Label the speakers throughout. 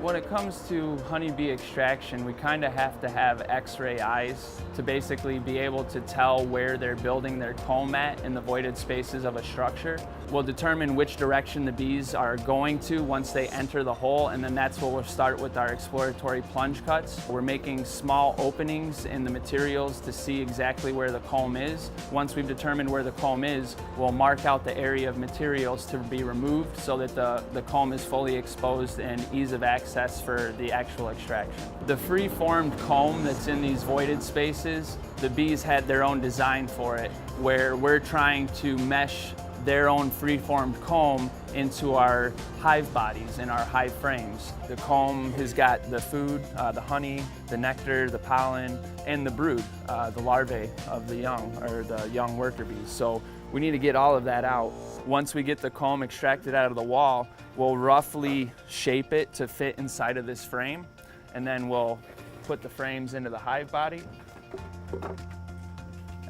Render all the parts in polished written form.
Speaker 1: When it comes to honeybee extraction, we kind of have to have X-ray eyes to basically be able to tell where they're building their comb at in the voided spaces of a structure. We'll determine which direction the bees are going to once they enter the hole, and then that's where we'll start with our exploratory plunge cuts. We're making small openings in the materials to see exactly where the comb is. Once we've determined where the comb is, we'll mark out the area of materials to be removed so that the comb is fully exposed and ease of access for the actual extraction. The free-formed comb that's in these voided spaces, the bees had their own design for it, where we're trying to mesh their own free-formed comb into our hive bodies, in our hive frames. The comb has got the food, the honey, the nectar, the pollen, and the brood, the larvae of the young, or the young worker bees. So we need to get all of that out. Once we get the comb extracted out of the wall, we'll roughly shape it to fit inside of this frame, and then we'll put the frames into the hive body,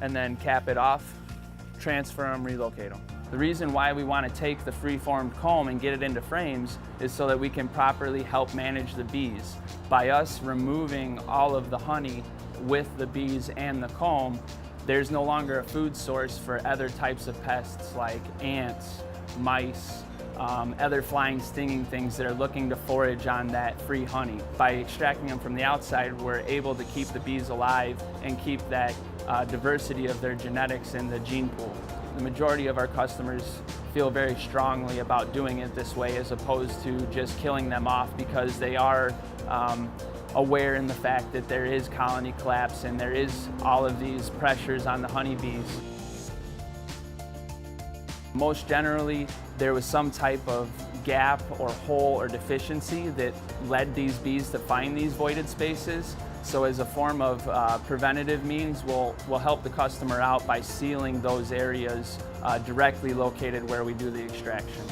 Speaker 1: and then cap it off, transfer them, relocate them. The reason why we want to take the free-formed comb and get it into frames is so that we can properly help manage the bees. By us removing all of the honey with the bees and the comb, there's no longer a food source for other types of pests like ants, mice, other flying, stinging things that are looking to forage on that free honey. By extracting them from the outside, we're able to keep the bees alive and keep that diversity of their genetics in the gene pool. The majority of our customers feel very strongly about doing it this way as opposed to just killing them off, because they are aware in the fact that there is colony collapse and there is all of these pressures on the honeybees. Most generally, there was some type of gap or hole or deficiency that led these bees to find these voided spaces. So as a form of preventative means, we'll help the customer out by sealing those areas directly located where we do the extraction.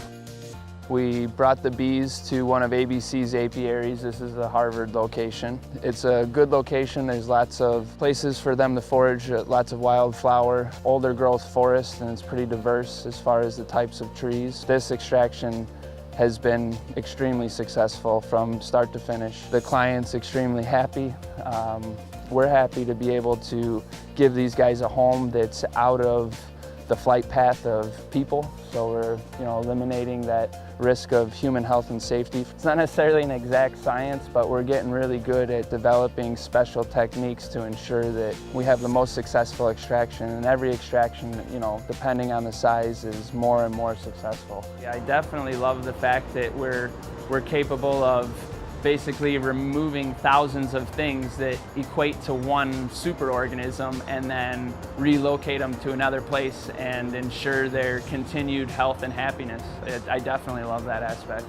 Speaker 1: We brought the bees to one of ABC's apiaries. This is the Harvard location. It's a good location. There's lots of places for them to forage, lots of wildflower, older growth forest, and it's pretty diverse as far as the types of trees. This extraction has been extremely successful from start to finish. The client's extremely happy. We're happy to be able to give these guys a home that's out of the flight path of people. So we're eliminating that risk of human health and safety. It's not necessarily an exact science, but we're getting really good at developing special techniques to ensure that we have the most successful extraction, and every extraction, depending on the size, is more and more successful. Yeah, I definitely love the fact that we're capable of basically removing thousands of things that equate to one superorganism and then relocate them to another place and ensure their continued health and happiness. I definitely love that aspect.